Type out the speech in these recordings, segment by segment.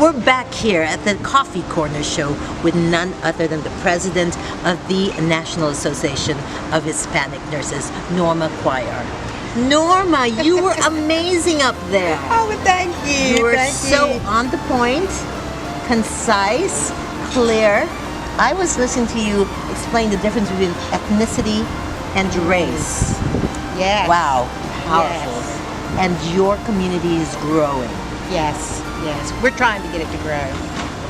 We're back here at the Coffee Corner Show with none other than the president of the National Association of Hispanic Nurses, Norma Cuellar. Norma, you were amazing up there. Oh, well, thank you. You were so on the point, concise, clear. I was listening to you explain the difference between ethnicity and race. Yes. Wow, powerful. Yes. And your community is growing. Yes, yes. We're trying to get it to grow.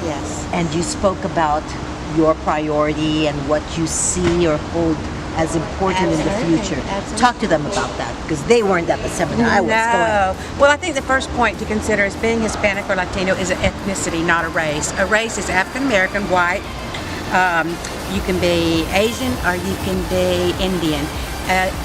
Yes. And you spoke about your priority and what you see or hold as important in the future. Absolutely. Talk to them about that, because they weren't at the seminar I was going. Well, I think the first point to consider is being Hispanic or Latino is an ethnicity, not a race. A race is African American, white. You can be Asian or you can be Indian.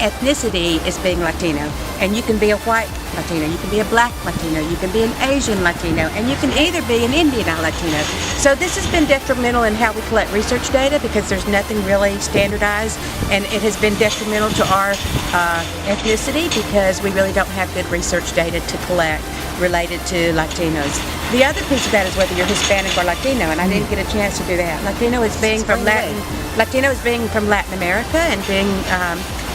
Ethnicity is being Latino, and you can be a white Latino, you can be a black Latino, you can be an Asian Latino, and you can either be an Indian Latino. So this has been detrimental in how we collect research data, because there's nothing really standardized, and it has been detrimental to our ethnicity, because we really don't have good research data to collect related to Latinos. The other piece of that is whether you're Hispanic or Latino, and I didn't get a chance to do that. Latino is being from Latin America, and being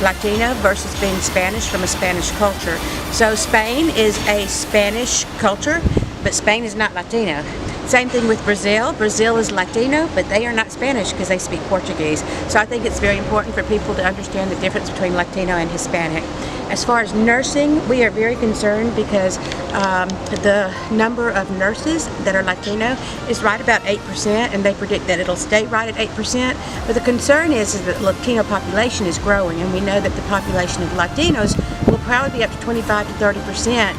Latino versus being Spanish from a Spanish culture. So Spain is a Spanish culture, but Spain is not Latino. Same thing with Brazil. Brazil is Latino, but they are not Spanish because they speak Portuguese. So I think it's very important for people to understand the difference between Latino and Hispanic. As far as nursing, we are very concerned because the number of nurses that are Latino is right about 8%, and they predict that it'll stay right at 8%. But the concern is that the Latino population is growing, and we know that the population of Latinos will probably be up to 25 to 30%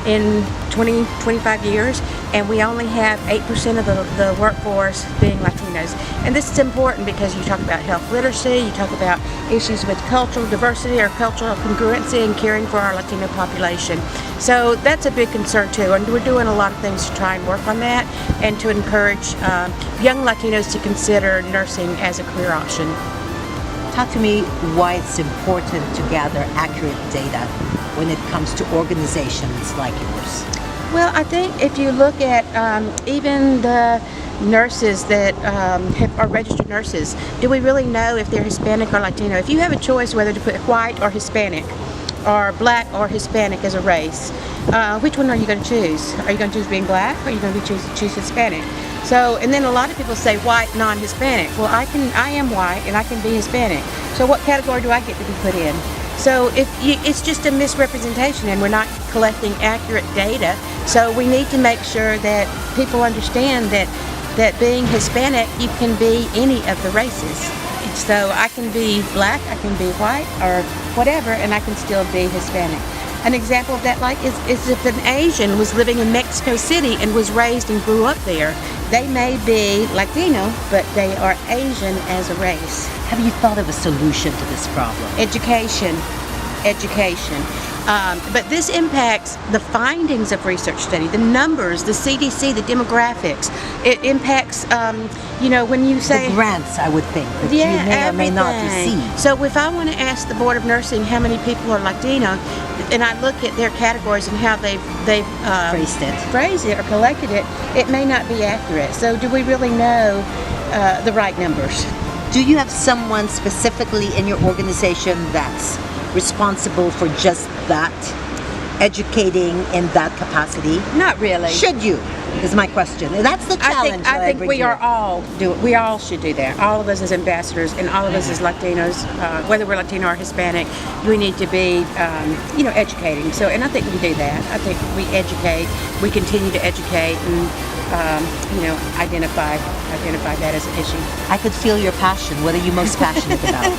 in 20-25 years, and we only have 8% of the workforce being Latinos. And this is important because you talk about health literacy, you talk about issues with cultural diversity or cultural congruency and caring for our Latino population. So that's a big concern too, and we're doing a lot of things to try and work on that and to encourage young Latinos to consider nursing as a career option. Talk to me why it's important to gather accurate data when it comes to organizations like yours. Well, I think if you look at even the nurses that are registered nurses, do we really know if they're Hispanic or Latino? If you have a choice whether to put white or Hispanic, or black or Hispanic as a race, which one are you going to choose? Are you going to choose being black, or are you going to choose Hispanic? So, and then a lot of people say white, non-Hispanic. Well, I am white and I can be Hispanic. So what category do I get to be put in? So it's just a misrepresentation, and we're not collecting accurate data. So we need to make sure that people understand that being Hispanic, you can be any of the races. So I can be black, I can be white, or whatever, and I can still be Hispanic. An example of that is if an Asian was living in Mexico City and was raised and grew up there, they may be Latino, but they are Asian as a race. Have you thought of a solution to this problem? Education. But this impacts the findings of research study, the numbers, the CDC, the demographics. It impacts, when you say... The grants, I would think, that you may or may not receive. So if I want to ask the Board of Nursing how many people are Latino, and I look at their categories and how they've phrased it or collected it, it may not be accurate. So do we really know the right numbers? Do you have someone specifically in your organization that's responsible for just that, educating in that capacity? Not really. Should you? Is my question. And that's the challenge. I think we all should do that. All of us as ambassadors, and all of us as Latinos, whether we're Latino or Hispanic, we need to be, educating. So, and I think we do that. I think we educate. We continue to educate and, identify that as an issue. I could feel your passion. What are you most passionate about?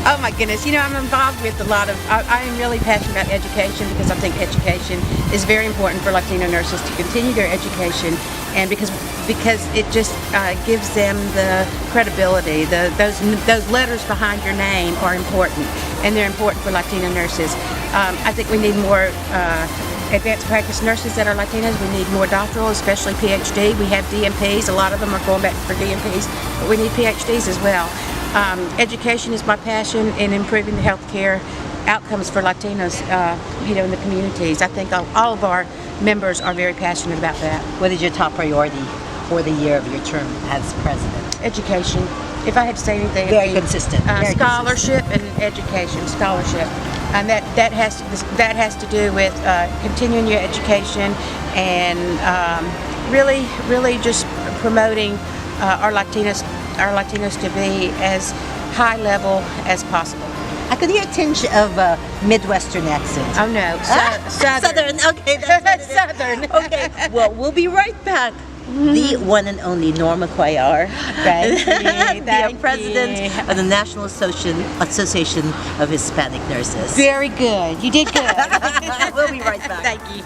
Oh my goodness, I'm involved with a lot of, I am really passionate about education, because I think education is very important for Latino nurses to continue their education, and because it just gives them the credibility. Those letters behind your name are important, and they're important for Latino nurses. I think we need more advanced practice nurses that are Latinos. We need more doctoral, especially PhD. We have DMPs. A lot of them are going back for DMPs, but we need PhDs as well. Education is my passion in improving the healthcare outcomes for Latinos, in the communities. I think all of our members are very passionate about that. What is your top priority for the year of your term as president? Education. If I had to say anything, it'd Very be, consistent. Very scholarship and education. Scholarship, and that has to do with continuing your education and really just promoting our Latinos to be as high level as possible. I could hear a tinge of a Midwestern accent. Oh no, Southern. Okay, that's what it is. Southern. Okay, well, we'll be right back. The one and only Norma Cuellar, Thank you. the Thank president you. of the National Association of Hispanic Nurses. Very good. You did good. We'll be right back. Thank you.